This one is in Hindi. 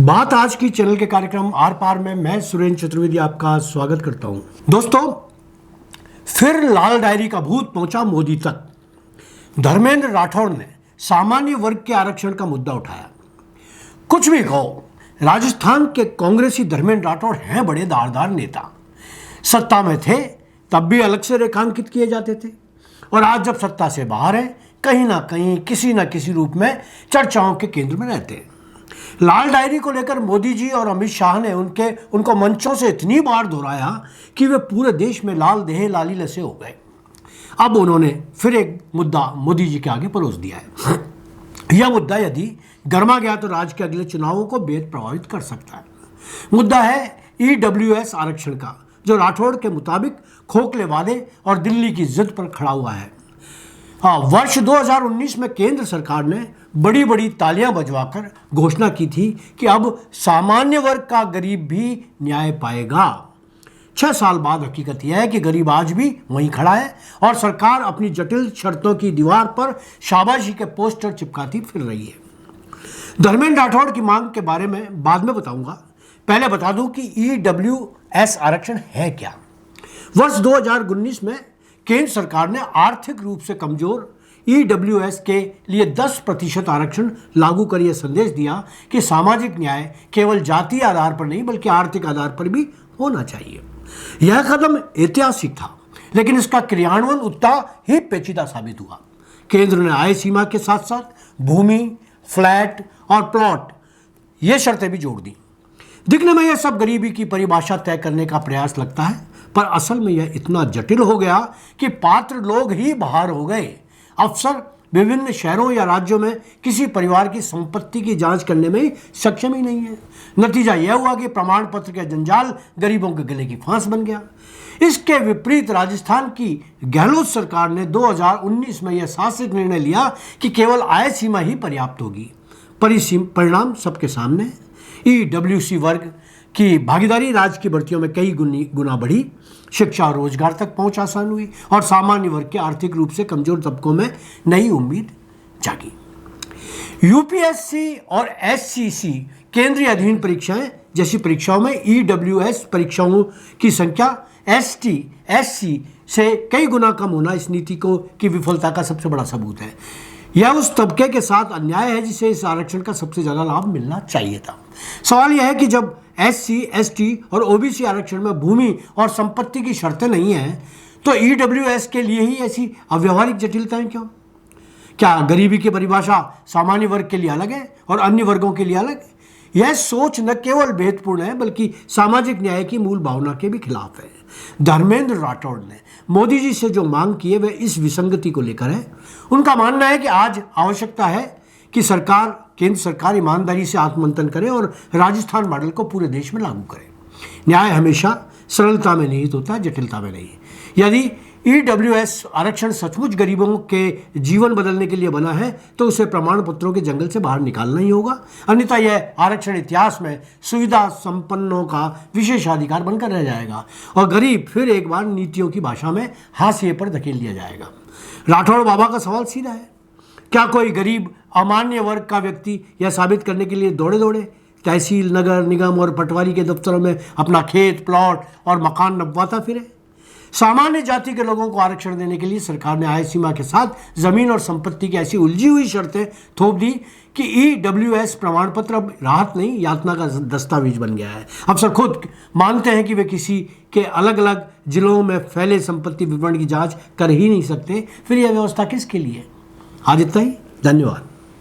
बात आज की चैनल के कार्यक्रम आर पार में मैं सुरेंद्र चतुर्वेदी आपका स्वागत करता हूं। दोस्तों, फिर लाल डायरी का भूत पहुंचा मोदी तक। धर्मेंद्र राठौड़ ने सामान्य वर्ग के आरक्षण का मुद्दा उठाया। कुछ भी कहो, राजस्थान के कांग्रेसी धर्मेंद्र राठौड़ हैं बड़े धारदार नेता। सत्ता में थे तब भी अलग से रेखांकित किए जाते थे और आज जब सत्ता से बाहर है कहीं ना कहीं किसी न किसी रूप में चर्चाओं के केंद्र में रहते हैं। लाल डायरी को लेकर मोदी जी और अमित शाह ने उनको मंचों से इतनी बार दोहराया कि वे पूरे देश में लाल देह लाली लसे हो गए। अब उन्होंने फिर एक मुद्दा मोदी जी के आगे परोस दिया है। यह मुद्दा यदि गर्मा गया तो राज्य के अगले चुनावों को बेहद प्रभावित कर सकता है। मुद्दा है ईडब्ल्यूएस आरक्षण का, जो राठौड़ के मुताबिक खोखले वादे और दिल्ली की जिद पर खड़ा हुआ है। वर्ष 2019 में केंद्र सरकार ने बड़ी बड़ी तालियां बजवाकर घोषणा की थी कि अब सामान्य वर्ग का गरीब भी न्याय पाएगा। 6 साल बाद हकीकत यह है कि गरीब आज भी वहीं खड़ा है और सरकार अपनी जटिल शर्तों की दीवार पर शाबाशी के पोस्टर चिपकाती फिर रही है। धर्मेंद्र राठौड़ की मांग के बारे में बाद में बताऊंगा। पहले बता दूं कि ईडब्ल्यूएस आरक्षण है क्या। वर्ष 2019 में केंद्र सरकार ने आर्थिक रूप से कमजोर ईडब्ल्यूएस के लिए 10% आरक्षण लागू कर यह संदेश दिया कि सामाजिक न्याय केवल जातीय आधार पर नहीं बल्कि आर्थिक आधार पर भी होना चाहिए। यह कदम ऐतिहासिक था, लेकिन इसका क्रियान्वयन उतना ही पेचीदा साबित हुआ। केंद्र ने आय सीमा के साथ साथ भूमि, फ्लैट और प्लॉट ये शर्तें भी जोड़ दी। दिखने में यह सब गरीबी की परिभाषा तय करने का प्रयास लगता है, पर असल में यह इतना जटिल हो गया कि पात्र लोग ही बाहर हो गए। अफसर विभिन्न शहरों या राज्यों में किसी परिवार की संपत्ति की जांच करने में सक्षम ही नहीं है। नतीजा यह हुआ कि प्रमाण पत्र के जंजाल गरीबों के गले की फांस बन गया। इसके विपरीत राजस्थान की गहलोत सरकार ने 2019 में यह साहसिक निर्णय लिया कि केवल आय सीमा ही पर्याप्त होगी। परिणाम सबके सामने। ईडब्ल्यूसी वर्ग की भागीदारी राज्य की भर्तियों में कई गुना बढ़ी, शिक्षा और रोजगार तक पहुंच आसान हुई और सामान्य वर्ग के आर्थिक रूप से कमजोर तबकों में नई उम्मीद जागी। यूपीएससी और एससीसी केंद्रीय अधीन परीक्षाएं जैसी परीक्षाओं में ईडब्ल्यूएस परीक्षाओं की संख्या एसटी एससी से कई गुना कम होना इस नीति की विफलता का सबसे बड़ा सबूत है। यह उस तबके के साथ अन्याय है जिसे इस आरक्षण का सबसे ज्यादा लाभ मिलना चाहिए था। सवाल यह है कि जब एससी, एसटी और ओबीसी आरक्षण में भूमि और संपत्ति की शर्तें नहीं हैं, तो ईडब्ल्यूएस के लिए ही ऐसी अव्यावहारिक जटिलताएं क्यों? क्या गरीबी की परिभाषा सामान्य वर्ग के लिए अलग है और अन्य वर्गों के लिए अलग है? यह सोच न केवल भेदपूर्ण है बल्कि सामाजिक न्याय की मूल भावना के भी खिलाफ है। धर्मेंद्र राठौड़ ने मोदी जी से जो मांग की है वह इस विसंगति को लेकर है। उनका मानना है कि आज आवश्यकता है कि केंद्र सरकार ईमानदारी से आत्ममंथन करे और राजस्थान मॉडल को पूरे देश में लागू करे। न्याय हमेशा सरलता में निहित होता है, जटिलता में नहीं। यदि ईडब्ल्यूएस आरक्षण सचमुच गरीबों के जीवन बदलने के लिए बना है तो उसे प्रमाण पत्रों के जंगल से बाहर निकालना ही होगा, अन्यथा यह आरक्षण इतिहास में सुविधा संपन्नों का विशेषाधिकार बनकर रह जाएगा और गरीब फिर एक बार नीतियों की भाषा में हाशिए पर धकेल दिया जाएगा। राठौड़ बाबा का सवाल सीधा है, क्या कोई गरीब अमान्य वर्ग का व्यक्ति यह साबित करने के लिए दौड़े तहसील, नगर निगम और पटवारी के दफ्तरों में अपना खेत, प्लॉट और मकान नपवाता फिरे? सामान्य जाति के लोगों को आरक्षण देने के लिए सरकार ने आय सीमा के साथ जमीन और संपत्ति की ऐसी उलझी हुई शर्तें थोप दी कि ईडब्ल्यूएस प्रमाण पत्र अब राहत नहीं यातना का दस्तावेज बन गया है। अफसर खुद मानते हैं कि वे किसी के अलग अलग जिलों में फैले संपत्ति विवरण की जांच कर ही नहीं सकते, फिर यह व्यवस्था किसके लिए? आज इतना ही, धन्यवाद।